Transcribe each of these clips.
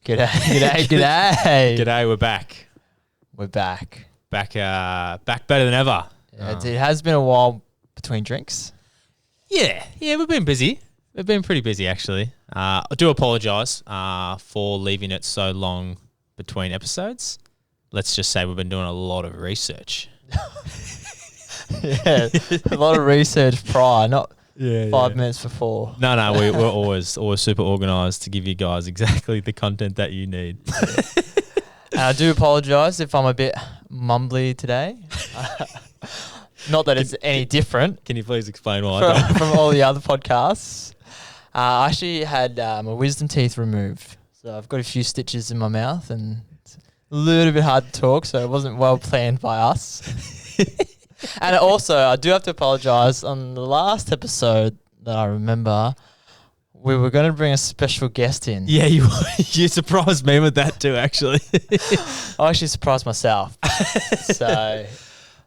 G'day, g'day. G'day, we're back. We're back. Back better than ever. Yeah, it has been a while between drinks. Yeah, we've been busy. We've been pretty busy, actually. I do apologise for leaving it so long between episodes. Let's just say we've been doing a lot of research. Yeah, a lot of research prior, not 5 minutes before. No, we're always super organised to give you guys exactly the content that you need. And I do apologise if I'm a bit mumbly today. Not that it's any different. Can you please explain why? From all the other podcasts. I actually had my wisdom teeth removed. So I've got a few stitches in my mouth and it's a little bit hard to talk, so it wasn't well planned by us. And also, I do have to apologise. On the last episode that I remember, we were going to bring a special guest in. Yeah, you surprised me with that too, actually. I actually surprised myself. So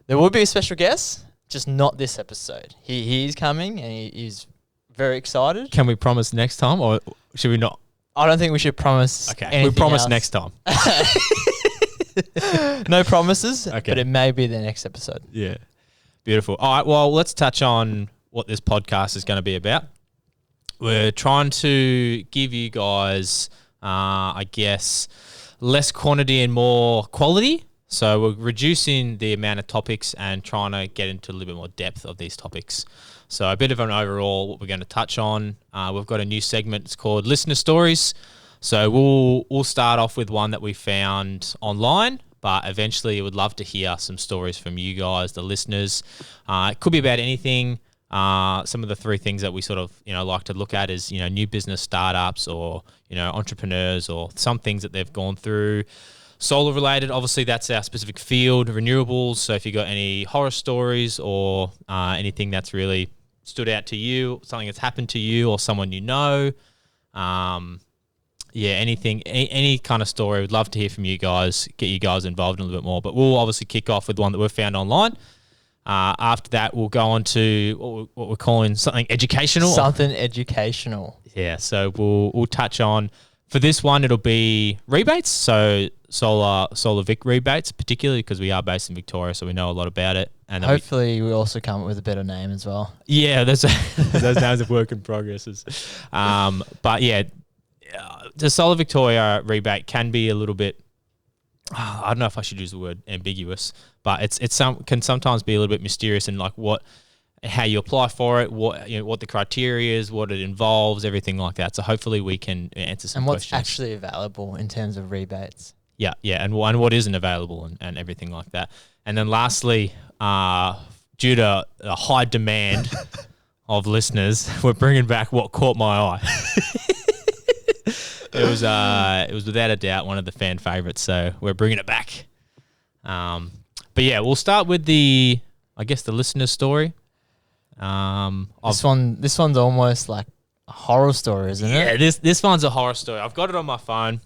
there will be a special guest, just not this episode. He's coming and he's very excited. Can we promise next time, or should we not? I don't think we should promise. Okay, we promise else. next time. No promises, okay. But it may be the next episode. Yeah. Beautiful. All right, well, let's touch on what this podcast is going to be about. We're trying to give you guys, I guess, less quantity and more quality. So we're reducing the amount of topics and trying to get into a little bit more depth of these topics. So a bit of an overall what we're going to touch on. We've got a new segment. It's called Listener Stories. So we'll start off with one that we found online, but eventually I would love to hear some stories from you guys, the listeners. It could be about anything. Some of the three things that we sort of, like to look at is, new business startups or, entrepreneurs or some things that they've gone through. Solar related, obviously that's our specific field, renewables. So if you got any horror stories or anything that's really stood out to you, something that's happened to you or someone you know, anything, any kind of story, we'd love to hear from you guys, get you guys involved in a little bit more. But we'll obviously kick off with one that we've found online. After that, we'll go on to what we're calling something educational. Something educational. Yeah, so we'll touch on, for this one, it'll be rebates. So solar Vic rebates, particularly because we are based in Victoria, so we know a lot about it. And hopefully we also come up with a better name as well. Yeah, those names of work in progresses. But yeah, the Solar Victoria rebate can be a little bit, I don't know if I should use the word ambiguous, but can sometimes be a little bit mysterious in like how you apply for it, what the criteria is, what it involves, everything like that. So hopefully we can answer some questions. And what's actually available in terms of rebates. Yeah, and what isn't available and everything like that. And then lastly, due to a high demand of listeners, we're bringing back what caught my eye. It was without a doubt one of the fan favorites, so we're bringing it back. But yeah, we'll start with the listener's story. This one's almost like a horror story, isn't it? Yeah, this one's a horror story. I've got it on my phone.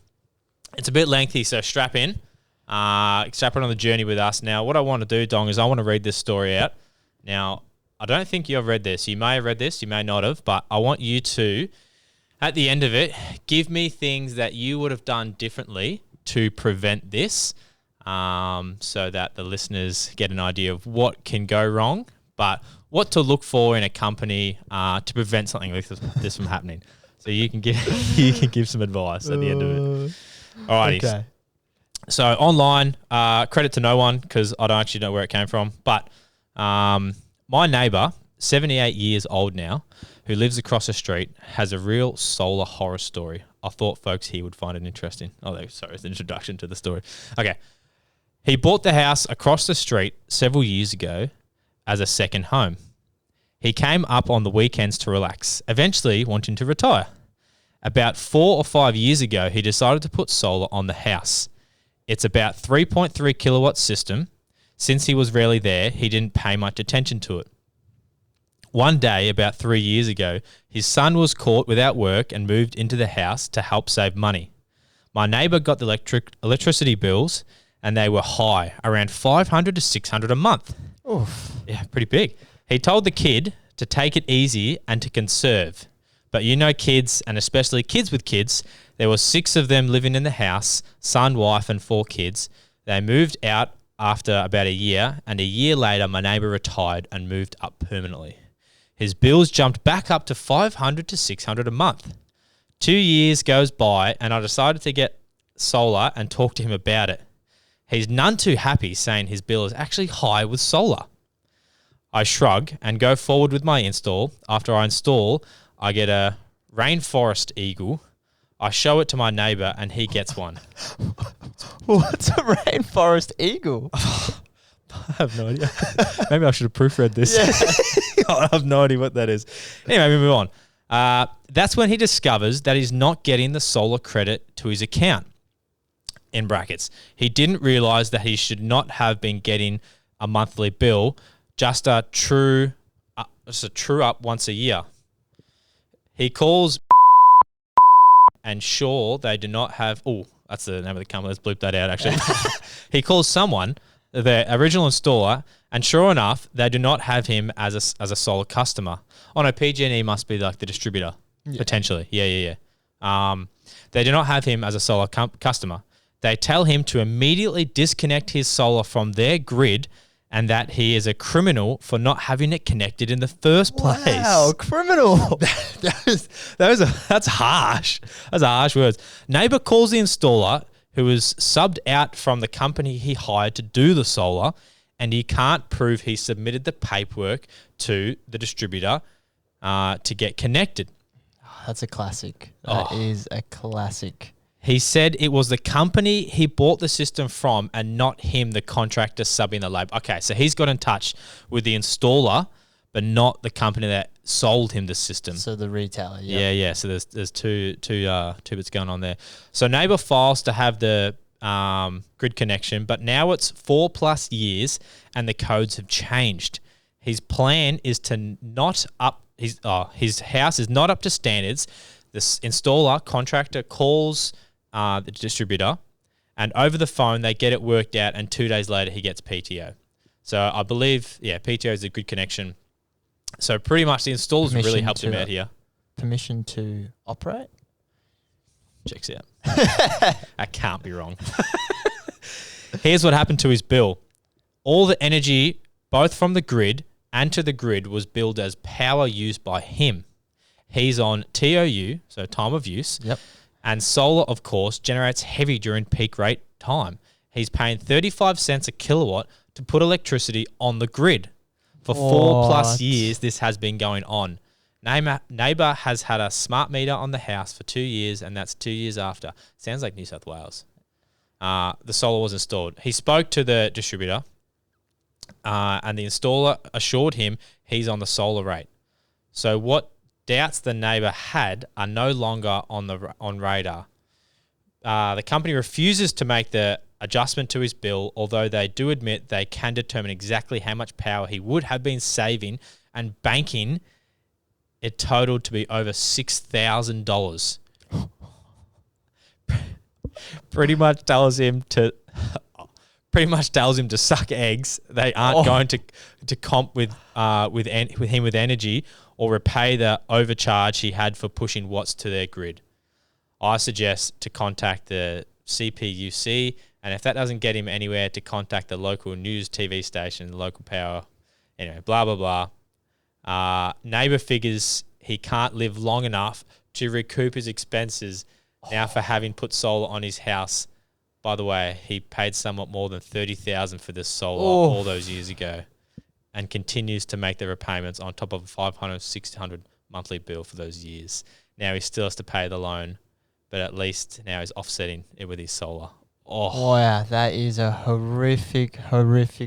It's a bit lengthy, so strap in. Strap in on the journey with us. Now, what I want to do, Dong, is I want to read this story out. Now, I don't think you've read this. You may have read this, you may not have, but I want you to, at the end of it, give me things that you would have done differently to prevent this, so that the listeners get an idea of what can go wrong, but what to look for in a company to prevent something like this from happening. So you can give some advice at the end of it. Alrighty. Okay. So online, credit to no one because I don't actually know where it came from, but my neighbour, 78 years old now, who lives across the street, has a real solar horror story. I thought folks here would find it interesting. It's an introduction to the story. Okay. He bought the house across the street several years ago as a second home. He came up on the weekends to relax, eventually wanting to retire. About 4 or 5 years ago, he decided to put solar on the house. It's about 3.3 kilowatt system. Since he was rarely there, he didn't pay much attention to it. One day, about 3 years ago, his son was caught without work and moved into the house to help save money. My neighbour got the electricity bills and they were high, around $500 to $600 a month. Oof. Yeah, pretty big. He told the kid to take it easy and to conserve. But you know kids, and especially kids with kids, there were 6 of them living in the house, son, wife, and 4 kids. They moved out after about a year, and a year later, my neighbour retired and moved up permanently. His bills jumped back up to $500 to $600 a month. 2 years goes by, and I decided to get solar and talk to him about it. He's none too happy, saying his bill is actually high with solar. I shrug and go forward with my install. After I install, I get a rainforest eagle. I show it to my neighbour and he gets one. What's a rainforest eagle? I have no idea. Maybe I should have proofread this. Yeah. I have no idea what that is. Anyway, we move on. That's when he discovers that he's not getting the solar credit to his account. In brackets, he didn't realise that he should not have been getting a monthly bill, just a true up once a year. He calls and sure they do not have. Oh, that's the name of the company. Let's bleep that out. Actually, he calls someone, the original installer, and sure enough, they do not have him as a solar customer. Oh no, PG&E must be like the distributor potentially. Yeah. They do not have him as a solar customer. They tell him to immediately disconnect his solar from their grid and that he is a criminal for not having it connected in the first place. Wow, criminal. That's harsh. That's harsh words. Neighbor calls the installer, who is subbed out from the company he hired to do the solar, and he can't prove he submitted the paperwork to the distributor to get connected. That's a classic. That is a classic. He said it was the company he bought the system from and not him, the contractor, subbing the labor. Okay, so he's got in touch with the installer, but not the company that sold him the system. So the retailer, Yeah. So there's two bits going on there. So neighbor files to have the grid connection, but now it's 4+ years and the codes have changed. His plan is to not up his house is not up to standards. This installer contractor calls the distributor, and over the phone they get it worked out, and 2 days later he gets PTO. So I believe, PTO is a good connection. So pretty much the installers really helped him out here. Permission to operate? Checks out. I can't be wrong. Here's what happened to his bill. All the energy, both from the grid and to the grid, was billed as power used by him. He's on TOU, so time of use. Yep. And solar, of course, generates heavy during peak rate time. He's paying 35 cents a kilowatt to put electricity on the grid. For 4+ years, this has been going on. Neighbour has had a smart meter on the house for 2 years, and that's 2 years after. Sounds like New South Wales. The solar was installed. He spoke to the distributor, and the installer assured him he's on the solar rate. So what doubts the neighbour had are no longer on radar. The company refuses to make the adjustment to his bill, although they do admit they can determine exactly how much power he would have been saving and banking. It totaled to be over $6,000. Pretty much tells him to suck eggs. They aren't going to comp with him with energy or repay the overcharge he had for pushing watts to their grid. I suggest to contact the CPUC, and if that doesn't get him anywhere, to contact the local news TV station, the local power, blah, blah, blah. Neighbour figures he can't live long enough to recoup his expenses now for having put solar on his house. By the way, he paid somewhat more than $30,000 for this solar all those years ago, and continues to make the repayments on top of a $500, $600 monthly bill for those years. Now he still has to pay the loan, but at least now he's offsetting it with his solar. Oh, wow, that is a horrific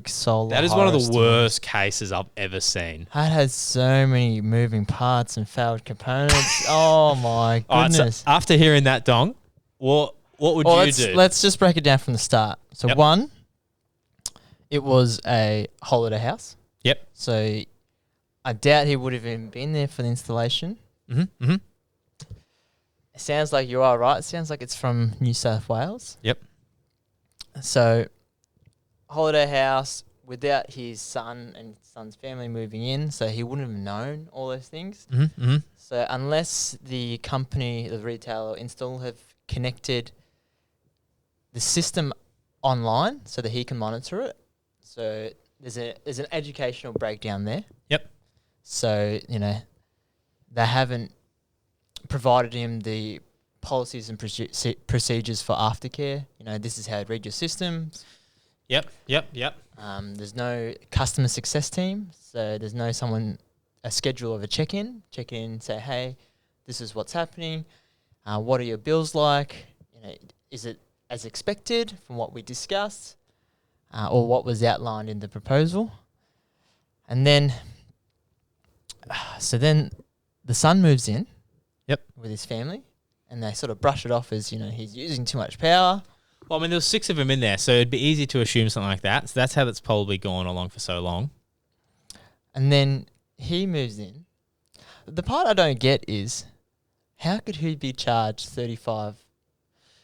solar. That is one of the worst cases I've ever seen. That has so many moving parts and failed components. Oh my goodness! All right, so after hearing that, Dong, what would you do? Let's just break it down from the start. So one, it was a holiday house. Yep. So I doubt he would have even been there for the installation. Mm-hmm. It sounds like you are right. It sounds like it's from New South Wales. Yep. So holiday house without his son and son's family moving in, so he wouldn't have known all those things. Mm-hmm, mm-hmm. So unless the company, the retailer or installer have connected the system online so that he can monitor it. So there's an educational breakdown there. Yep. So, they haven't provided him the policies and procedures for aftercare. This is how to read your systems. Yep. There's no customer success team, so there's no a schedule of a check-in, say, hey, this is what's happening. What are your bills like? Is it as expected from what we discussed, or what was outlined in the proposal? And then, then the son moves in. Yep. With his family, and they sort of brush it off as he's using too much power. Well, I mean, there was 6 of them in there, so it'd be easy to assume something like that. So that's how that's probably gone along for so long. And then he moves in. The part I don't get is, how could he be charged 35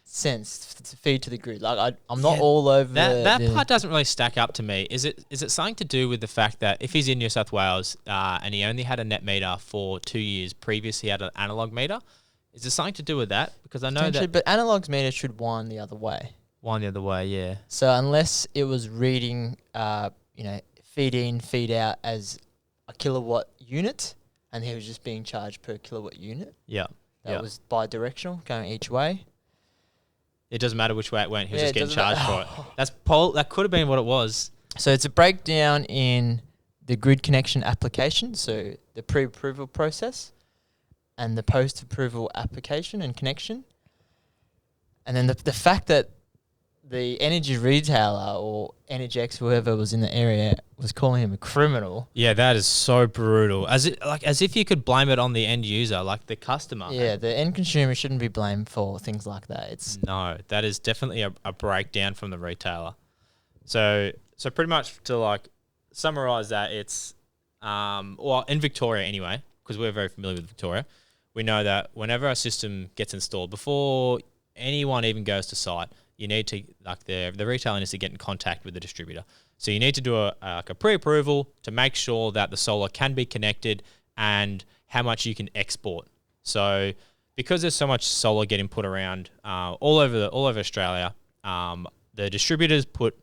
cents to feed to the grid? Like, I'm not all over that part doesn't really stack up to me. Is it something to do with the fact that if he's in New South Wales and he only had a net meter for 2 years, previously he had an analog meter? Is it something to do with that? Because I know that... But analog's meter should wind the other way. Wind the other way, yeah. So unless it was reading, feed in, feed out as a kilowatt unit, and he was just being charged per kilowatt unit. Yeah. That was bi-directional, going each way. It doesn't matter which way it went. He was just getting charged for it. That could have been what it was. So it's a breakdown in the grid connection application, so the pre-approval process, and the post-approval application and connection. And then the fact that the energy retailer or Energex, whoever was in the area, was calling him a criminal. Yeah, that is so brutal. As if you could blame it on the end user, like the customer. Yeah, the end consumer shouldn't be blamed for things like that. No, that is definitely a breakdown from the retailer. So pretty much to summarize that, it's in Victoria anyway, because we're very familiar with Victoria, we know that whenever a system gets installed, before anyone even goes to site, you need to, the retailer needs to get in contact with the distributor. So you need to do a pre-approval to make sure that the solar can be connected and how much you can export. So because there's so much solar getting put around all over Australia, the distributors put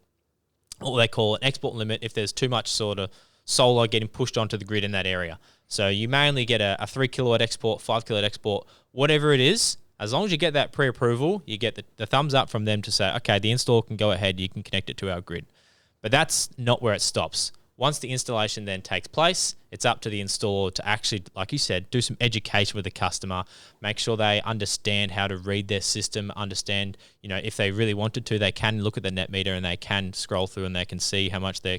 what they call an export limit if there's too much sort of solar getting pushed onto the grid in that area. So you mainly get a 3 kilowatt export, 5 kilowatt export, whatever it is. As long as you get that pre-approval, you get the thumbs up from them to say, okay, the installer can go ahead, you can connect it to our grid. But that's not where it stops. Once the installation then takes place, it's up to the installer to actually, like you said, do some education with the customer, make sure they understand how to read their system, understand, if they really wanted to, they can look at the net meter and they can scroll through and they can see how much their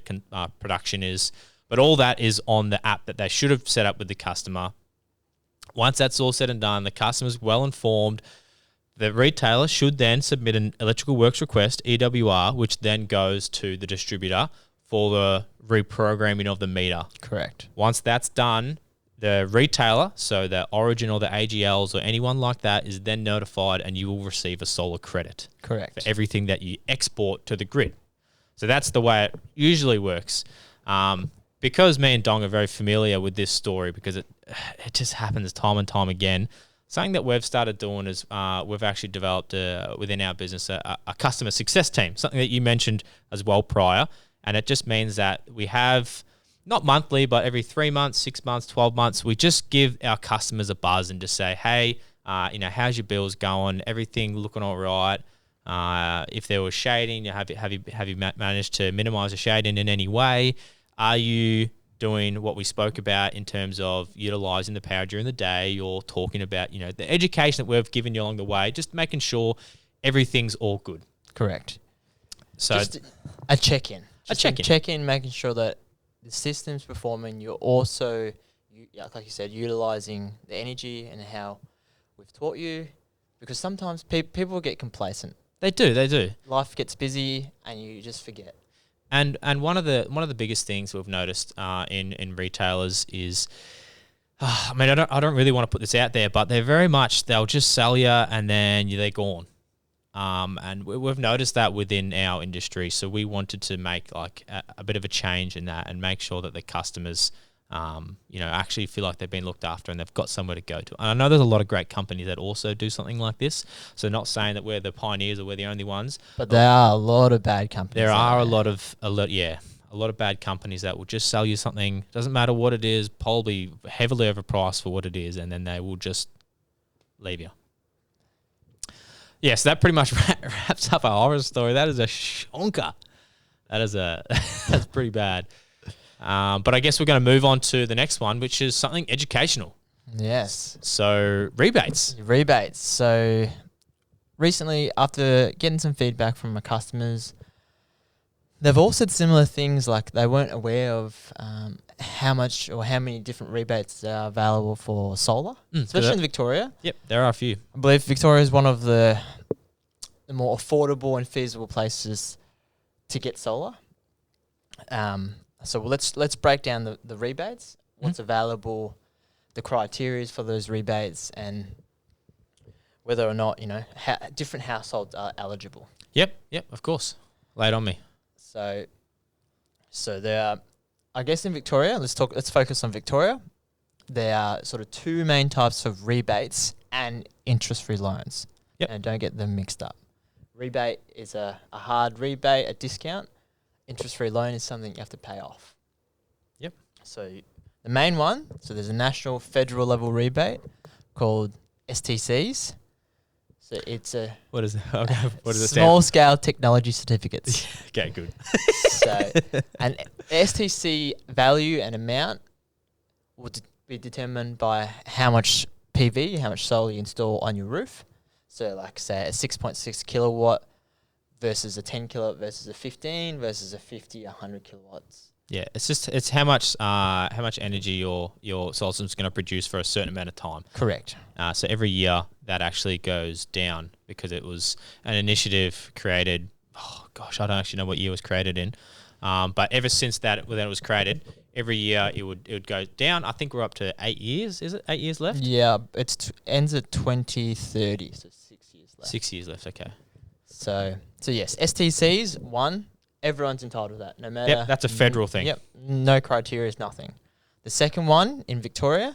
production is. But all that is on the app that they should have set up with the customer. Once that's all said and done, the customer's well informed. The retailer should then submit an electrical works request, EWR, which then goes to the distributor for the reprogramming of the meter. Correct. Once that's done, the retailer, so the Origin or the AGLs or anyone like that, is then notified and you will receive a solar credit. Correct. For everything that you export to the grid. So that's the way it usually works. Because me and Dong are very familiar with this story because it just happens time and time again, something that we've started doing is we've actually developed within our business a customer success team, something that you mentioned as well prior. And it just means that we have, not monthly, but every 3 months, 6 months, 12 months, we just give our customers a buzz and just say, hey, how's your bills going? Everything looking all right? If there was shading, have you managed to minimize the shading in any way? Are you doing what we spoke about in terms of utilizing the power during the day, or talking about, the education that we've given you along the way, just making sure everything's all good. Correct. So just a check-in. Check-in, making sure that the system's performing. You're also, like you said, utilizing the energy and how we've taught you, because sometimes people get complacent. They do. Life gets busy and you just forget. And one of the biggest things we've noticed in retailers is, I don't really want to put this out there, but they'll just sell you and then they're gone. And we've noticed that within our industry. So we wanted to make like a bit of a change in that and make sure that the customers, actually feel like they've been looked after and they've got somewhere to go to. And I know there's a lot of great companies that also do something like this. So not saying that we're the pioneers or we're the only ones. But there are a lot of bad companies. There are a lot of bad companies that will just sell you something. Doesn't matter what it is, probably heavily overpriced for what it is, and then they will just leave you. Yeah, so that pretty much wraps up our horror story. That is a shonker. That's pretty bad. But I guess we're going to move on to the next one, which is something educational. Yes. So rebates. So recently, after getting some feedback from my customers, they've all said similar things, like they weren't aware of how much or how many different rebates are available for solar, especially in Victoria. Yep, there are a few. I believe Victoria is one of the more affordable and feasible places to get solar. So let's break down the rebates, what's available, the criteria for those rebates, and whether or not different households are eligible. Yep, of course. Lay it on me. So there are, I guess in Victoria, let's focus on Victoria. There are sort of two main types of rebates and interest-free loans. Yep. And don't get them mixed up. Rebate is a hard rebate, a discount. Interest-free loan is something you have to pay off. Yep. So the main one, so there's a national federal level rebate called STCs. So it's a what is it? Okay. What does it small scale technology certificates. Okay, good. So an STC value and amount will be determined by how much PV, how much solar you install on your roof. So like say a 6.6 kilowatt versus a 10 kilowatt versus a 15 versus a 50, 100 kilowatts. Yeah, it's how much energy your solar system is going to produce for a certain amount of time. Correct. So every year that actually goes down because it was an initiative created. Oh gosh, I don't actually know what year it was created in, but ever since when it was created, every year it would go down. I think we're up to 8 years. Is it 8 years left? Yeah, it ends at 2030, so 6 years left. 6 years left. Okay. So yes, STCs one. Everyone's entitled to that, no matter. Yep, that's a federal thing. Yep, no criteria is nothing. The second one in Victoria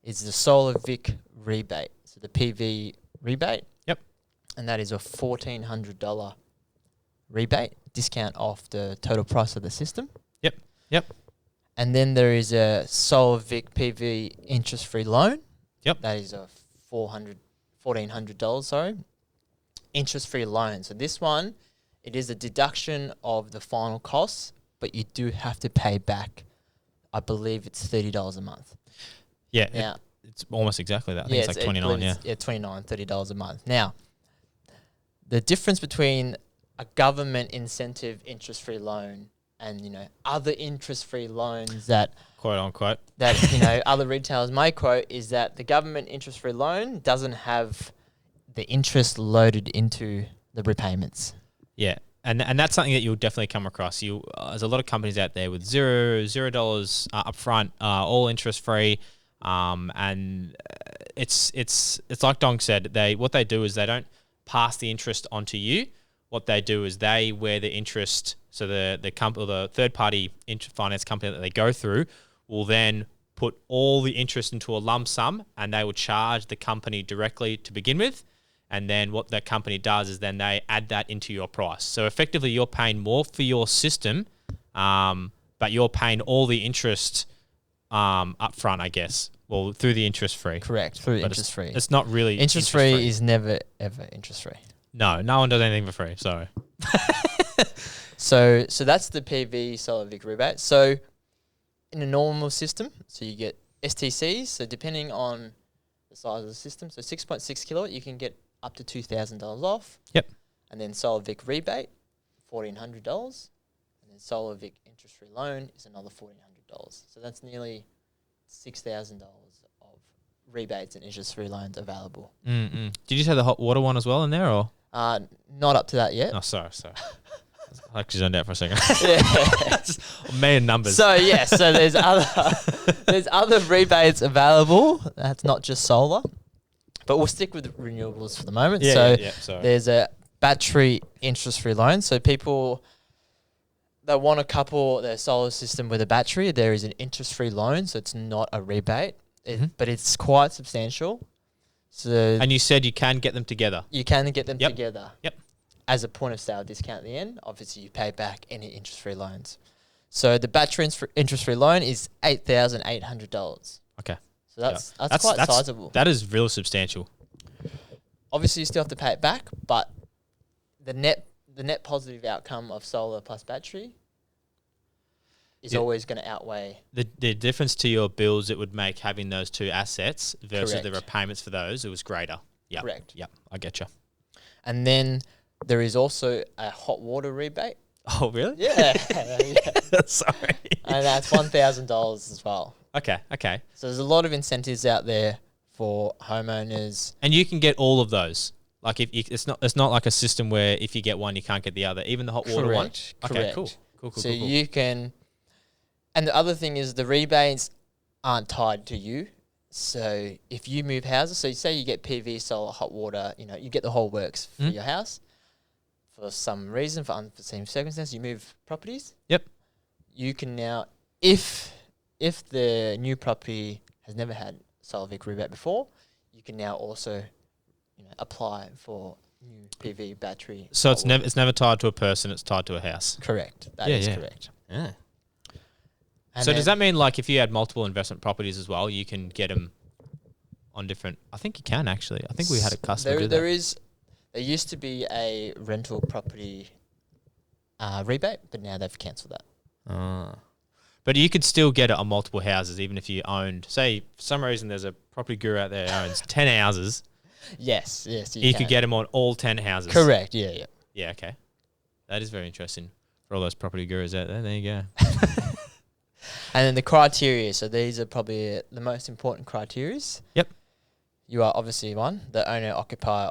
is the Solar Vic rebate, so the PV rebate. Yep. And that is a $1,400 rebate, discount off the total price of the system. Yep. And then there is a Solar Vic PV interest-free loan. Yep. That is a $1,400, sorry. Interest-free loan. So this one, it is a deduction of the final costs, but you do have to pay back, I believe it's $30 a month. Yeah, now, it's almost exactly that. I think it's like 29, $29, $30 a month. Now, the difference between a government incentive interest-free loan and, other interest-free loans that quote unquote other retailers may quote is that the government interest-free loan doesn't have the interest loaded into the repayments. Yeah, and that's something that you'll definitely come across. There's a lot of companies out there with $0 upfront, all interest free, and it's like Dong said. What they do is they don't pass the interest onto you. What they do is they wear the interest. So the third party finance company that they go through will then put all the interest into a lump sum, and they will charge the company directly to begin with. And then what that company does is then they add that into your price. So effectively, you're paying more for your system, but you're paying all the interest up front, I guess. Well, through the interest free. Correct, through interest free. It's not really interest free is never ever interest free. No one does anything for free. Sorry. So that's the PV Solar Vic rebate. So in a normal system, so you get STCs. So depending on the size of the system, so 6.6 kilowatt, you can get up to $2,000 off. Yep. And then Solar Vic rebate, $1,400. And then Solar Vic interest-free loan is another $1,400. So that's nearly $6,000 of rebates and interest-free loans available. Mm-mm. Did you say the hot water one as well in there, or? Not up to that yet. Oh, sorry. I actually zoned out for a second. Yeah. Man numbers. So there's other rebates available. That's not just solar. But we'll stick with renewables for the moment. Sorry. There's a battery interest-free loan. So people that want to couple their solar system with a battery, there is an interest-free loan, so it's not a rebate, but it's quite substantial. So And you said you can get them together. you can get them together. Yep. As a point of sale discount at the end. Obviously, you pay back any interest-free loans. So the battery interest-free loan is $8,800. Okay. So that's quite sizable. That is real substantial. Obviously, you still have to pay it back, but the net positive outcome of solar plus battery is always going to outweigh the difference to your bills it would make having those two assets versus the repayments for those. It was greater. Yeah. Correct. Yep. I get you. And then there is also a hot water rebate. Oh, really? Yeah. Sorry. And that's $1,000 as well. Okay. So there's a lot of incentives out there for homeowners. And you can get all of those. Like if it's not like a system where if you get one you can't get the other. Even the hot water one. Okay, cool. So you can. And the other thing is the rebates aren't tied to you. So if you move houses, so you say you get PV, solar, hot water, you get the whole works for your house. For some reason, for unforeseen circumstances, you move properties. Yep. You can now, if the new property has never had solar Vic rebate before, you can now also, apply for new PV battery. So it's never tied to a person; it's tied to a house. Correct. That is correct. Yeah. And so does that mean like if you had multiple investment properties as well, you can get them on different? I think you can actually. I think we had a customer do that. There used to be a rental property rebate, but now they've cancelled that. But you could still get it on multiple houses, even if you owned, say, for some reason there's a property guru out there who owns 10 houses. Yes. You could get them on all 10 houses. Correct, yeah. Yeah, okay. That is very interesting for all those property gurus out there. There you go. And then the criteria. So these are probably the most important criteria. Yep. You are obviously one, the owner-occupier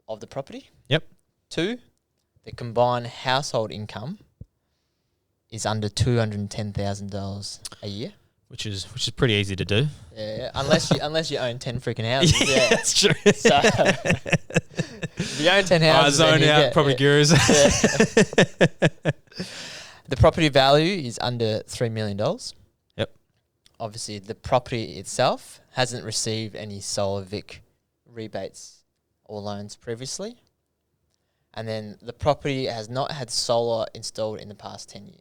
of the property. Yep. 2, the combined household income is under $210,000 a year. Which is pretty easy to do. Yeah, unless you own 10 freaking houses. Yeah, that's true. So if you own 10 houses, zone out property gurus. The property value is under $3 million. Yep. Obviously, the property itself hasn't received any solar Vic rebates or loans previously. And then the property has not had solar installed in the past 10 years.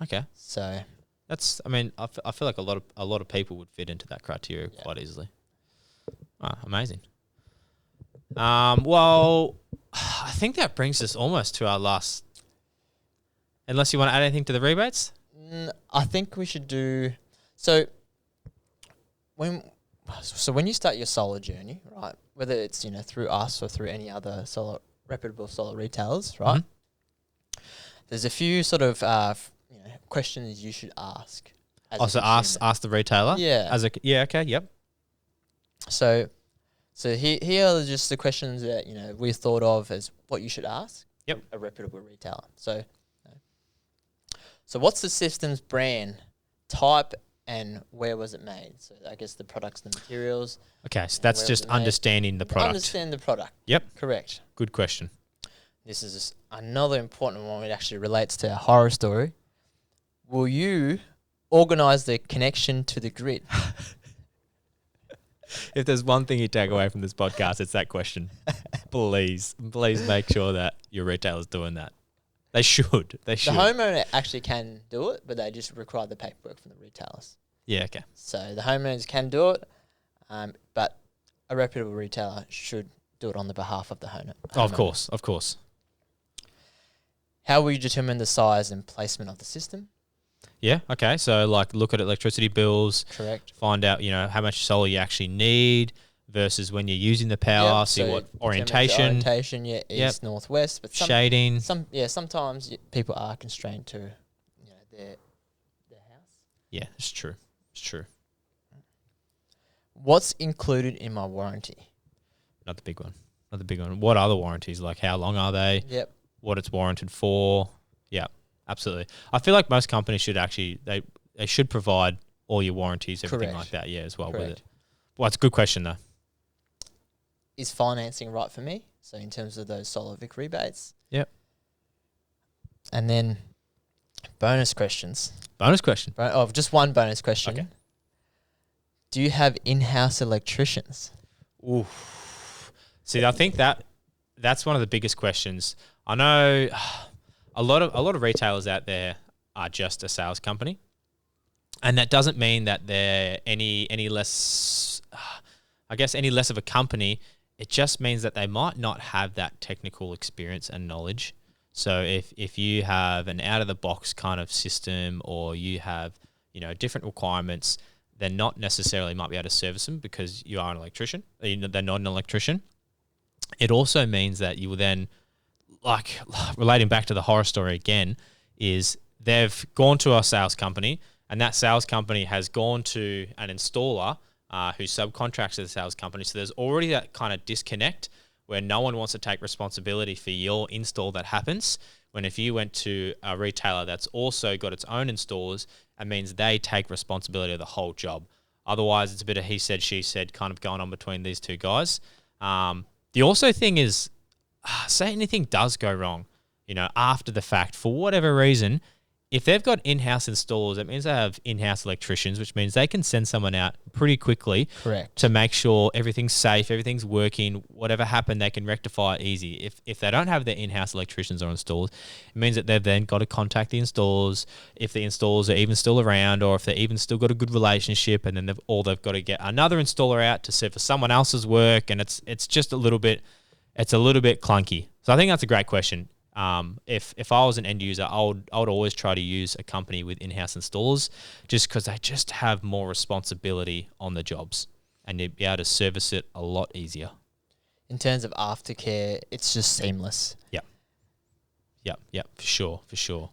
Okay. So that's, I feel like a lot of people would fit into that criteria quite easily. Oh, amazing. Well, I think that brings us almost to our last. Unless you want to add anything to the rebates? I think we should do so. When you start your solar journey, right? Whether it's through us or through any other reputable solar retailers, right? There's a few sort of questions you should ask. So ask the retailer. Yeah. Okay. Yep. So here are just the questions that we thought of as what you should ask. Yep. A reputable retailer. So what's the system's brand, type, and where was it made? So I guess the products, the materials. Okay, so that's just understanding the product. Understand the product. Yep. Correct. Good question. This is another important one. It actually relates to a horror story. Will you organise the connection to the grid? If there's one thing you take away from this podcast, it's that question. Please make sure that your retailer's doing that. They should. The homeowner actually can do it, but they just require the paperwork from the retailers. Yeah, okay. So the homeowners can do it, but a reputable retailer should do it on the behalf of the homeowner. Of course. How will you determine the size and placement of the system? Yeah, okay. So look at electricity bills. Correct. Find out, how much solar you actually need versus when you're using the power, see what orientation. East, northwest, but shading. Sometimes people are constrained to, their house. Yeah, it's true. What's included in my warranty? Not the big one. What are the warranties? Like how long are they? Yep. What it's warranted for? Yeah, absolutely. I feel like most companies should actually they should provide all your warranties, everything like that. Yeah, as well with it. Well, it's a good question though. is financing right for me? So in terms of those solar Vic rebates. Yep. And then bonus questions. Bonus question. Just one bonus question. Okay. Do you have in-house electricians? Ooh. See, I think that's one of the biggest questions. I know a lot of retailers out there are just a sales company, and that doesn't mean that they're any less, I guess, any less of a company. It just means that they might not have that technical experience and knowledge. So if you have an out of the box kind of system, or you have different requirements, they're not necessarily might be able to service them because you are an electrician. They're not an electrician. It also means that you will then, like relating back to the horror story again, is they've gone to a sales company, and that sales company has gone to an installer who subcontracts to the sales company. So there's already that kind of disconnect where no one wants to take responsibility for your install that happens. When if you went to a retailer that's also got its own installers, it means they take responsibility of the whole job. Otherwise, it's a bit of he said, she said kind of going on between these two guys. The also thing is, say anything does go wrong, after the fact, for whatever reason, if they've got in-house installers, that means they have in-house electricians, which means they can send someone out pretty quickly. Correct. To make sure everything's safe, everything's working, whatever happened, they can rectify it easy. If they don't have their in-house electricians or installers, it means that they've then got to contact the installers, if the installers are even still around, or if they even still got a good relationship, and then they've got to get another installer out to serve for someone else's work, and it's just a little bit clunky. So I think that's a great question. If I was an end user, I would always try to use a company with in-house installers, just because they just have more responsibility on the jobs, and you'd be able to service it a lot easier. In terms of aftercare, it's just seamless. Yep, for sure.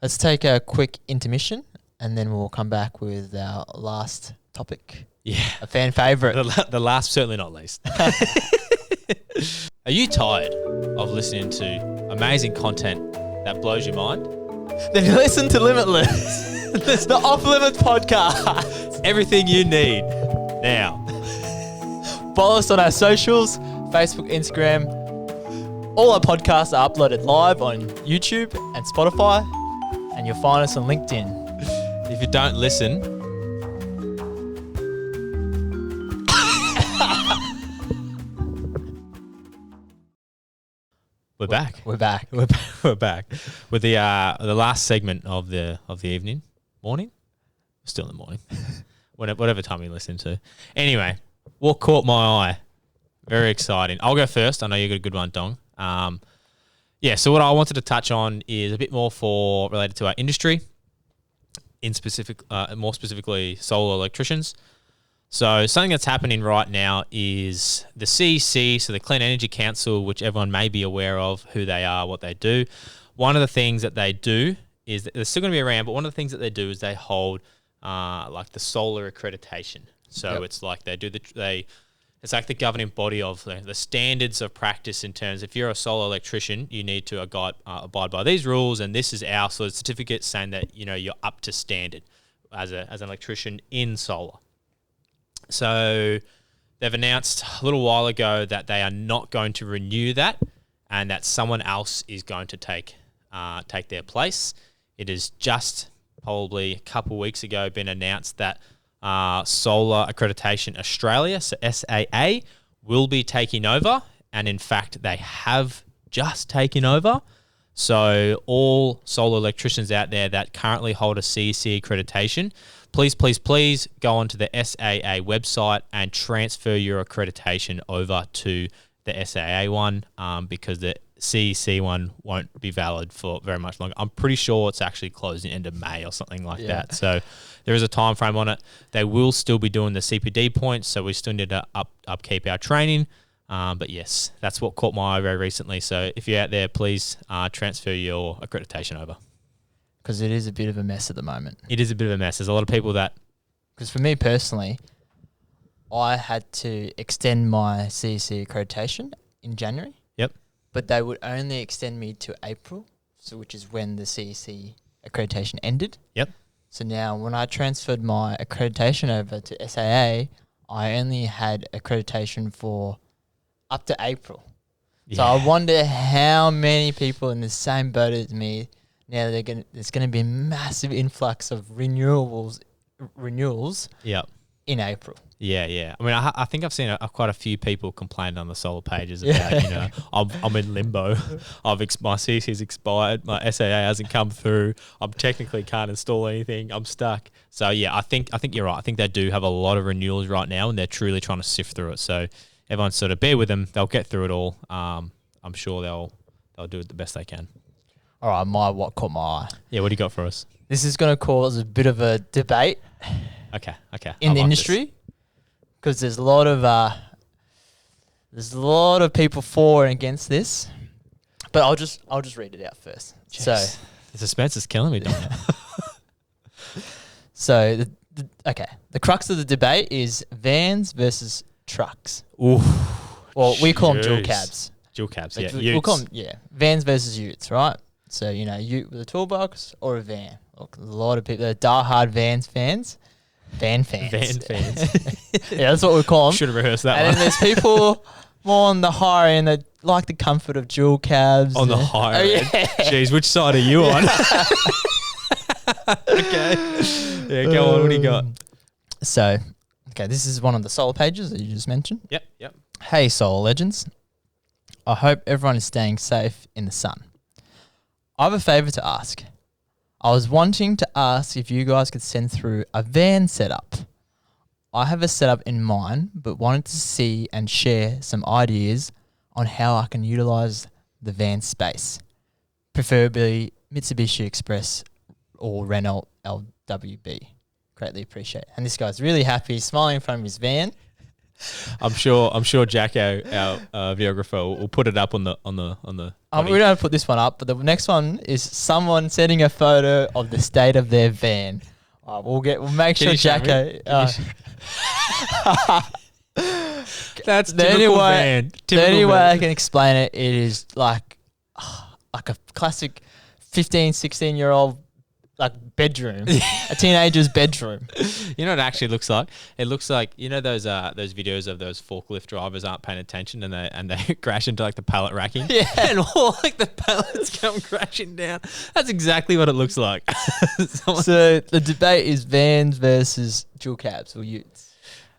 Let's take a quick intermission, and then we'll come back with our last topic. Yeah, a fan favourite. The last, certainly not least. Are you tired of listening to amazing content that blows your mind? Then listen to Limitless, the Off Limits podcast. Everything you need now. Follow us on our socials, Facebook, Instagram. All our podcasts are uploaded live on YouTube and Spotify, and you'll find us on LinkedIn. If you don't listen... We're back. We're back with the last segment of the evening, morning. Still in the morning, whatever time you listen to. Anyway, what caught my eye? Very exciting. I'll go first. I know you got a good one, Dong. So what I wanted to touch on is a bit more related to our industry, more specifically solar electricians. So something that's happening right now is the CEC, so the Clean Energy Council, which everyone may be aware of who they are, what they do. One of the things that they do is that they're still going to be around, but one of the things that they do is they hold like the solar accreditation. So It's like it's like the governing body of the standards of practice in terms, if you're a solar electrician, you need to abide by these rules, and this is our sort of certificate saying that you're up to standard as an electrician in solar. So they've announced a little while ago that they are not going to renew that, and that someone else is going to take their place. It is just probably a couple of weeks ago been announced that Solar Accreditation Australia, so SAA, will be taking over, and in fact they have just taken over. So all solar electricians out there that currently hold a CEC accreditation, please go onto the SAA website and transfer your accreditation over to the SAA one, because the CEC one won't be valid for very much longer. I'm pretty sure it's actually closing end of May or something like that. So there is a time frame on it. They will still be doing the CPD points, so we still need to upkeep our training. But yes, that's what caught my eye very recently. So if you're out there, please transfer your accreditation over. Because it is a bit of a mess at the moment. It is a bit of a mess. There's a lot of people that... Because for me personally, I had to extend my CEC accreditation in January. Yep. But they would only extend me to April, so which is when the CEC accreditation ended. Yep. So now when I transferred my accreditation over to SAA, I only had accreditation for up to April. Yeah. So I wonder how many people in the same boat as me now. There's going to be a massive influx of renewals Yep. in April. Yeah. I mean, I think I've seen quite a few people complain on the solar pages about, I'm in limbo. My CC's expired. My SAA hasn't come through. I'm technically can't install anything. I'm stuck. So yeah, I think you're right. I think they do have a lot of renewals right now, and they're truly trying to sift through it. So everyone sort of bear with them. They'll get through it all. I'm sure they'll do it the best they can. All right, what caught my eye? Yeah, what do you got for us? This is going to cause a bit of a debate. Okay. In the industry, because there's a lot of people for and against this, but I'll just read it out first. Jeez. So the suspense is killing me, Dom. So the crux of the debate is vans versus trucks. Ooh, well, we call them dual jeez. cabs. Dual cabs, Like, yeah. we'll call them vans versus utes, right? So ute with a toolbox or a van. Look, a lot of people are diehard van fans. Yeah, that's what we call them. Should have rehearsed that and one. then there's people more on the higher end that like the comfort of dual cabs. On the higher end. Jeez, which side are you on? Okay. Yeah, go on. What do you got? So, this is one of the solar pages that you just mentioned. Yep. Hey, solar legends. I hope everyone is staying safe in the sun. I have a favour to ask. I was wanting to ask if you guys could send through a van setup. I have a setup in mind, but wanted to see and share some ideas on how I can utilise the van space. Preferably Mitsubishi Express or Renault LWB. Greatly appreciate it. And this guy's really happy, smiling in front of his van. I'm sure Jack, our videographer, will put it up on the. We don't have to put this one up, but the next one is someone sending a photo of the state of their van. We'll make sure Jacko. That's the typical van. The only way I can explain it, it is like a classic 15, 16-year-old bedroom, a teenager's bedroom. You know what it actually looks like? It looks like those videos of those forklift drivers aren't paying attention and they crash into the pallet racking. Yeah, and all the pallets come crashing down. That's exactly what it looks like. So the debate is vans versus dual cabs or utes.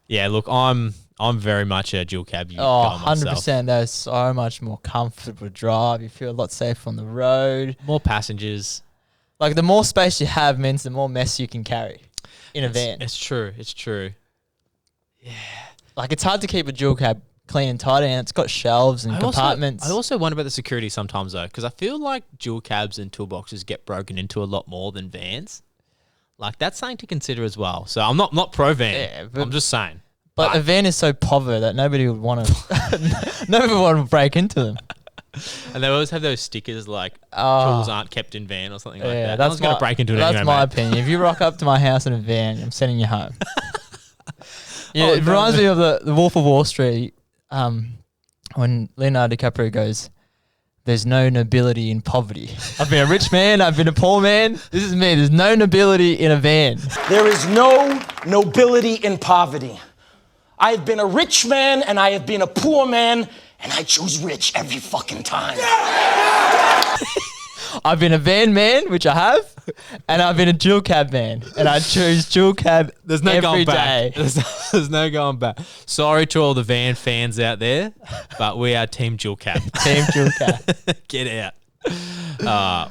Yeah, look, I'm very much a dual cab ute guy 100%. They're so much more comfortable to drive. You feel a lot safer on the road. More passengers. The more space you have means the more mess you can carry in a van. It's true. Yeah. It's hard to keep a dual cab clean and tidy, and it's got shelves and compartments. I also wonder about the security sometimes, though, because I feel like dual cabs and toolboxes get broken into a lot more than vans. That's something to consider as well. So I'm not pro van. Yeah, I'm just saying. But a van is so povo that nobody would want to. Nobody would want to break into them. And they always have those stickers tools aren't kept in van or something like that. That's going to break into it That's anyway, my mate. opinion. If you rock up to my house in a van, I'm sending you home. It reminds me of the Wolf of Wall Street when Leonardo DiCaprio goes, "There's no nobility in poverty. I've been a rich man. I've been a poor man. This is me. There's no nobility in a van." There is no nobility in poverty. I have been a rich man and I have been a poor man, and I choose rich every fucking time. I've been a van man, which I have, and I've been a dual cab man, and I choose dual cab There's no every going day. back. There's no going back. Sorry to all the van fans out there, but we are Team Dual Cab. Team dual cab. Get out.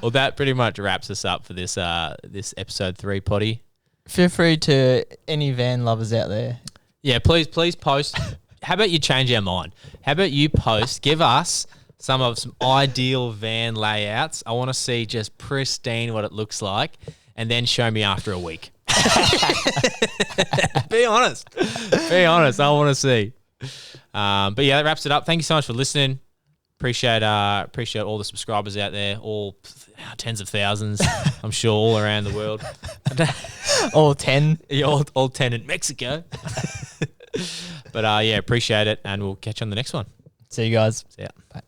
Well, that pretty much wraps us up for this this episode 3 potty. Feel free to any van lovers out there. Yeah, please post. How about you change our mind? How about you post? Give us some ideal van layouts. I want to see just pristine what it looks like, and then show me after a week. Be honest. I want to see. But yeah, that wraps it up. Thank you so much for listening. Appreciate all the subscribers out there, all tens of thousands, I'm sure, all around the world. All 10. Yeah, all 10 in Mexico. But yeah, appreciate it, and we'll catch you on the next one. See you guys. See ya. Bye.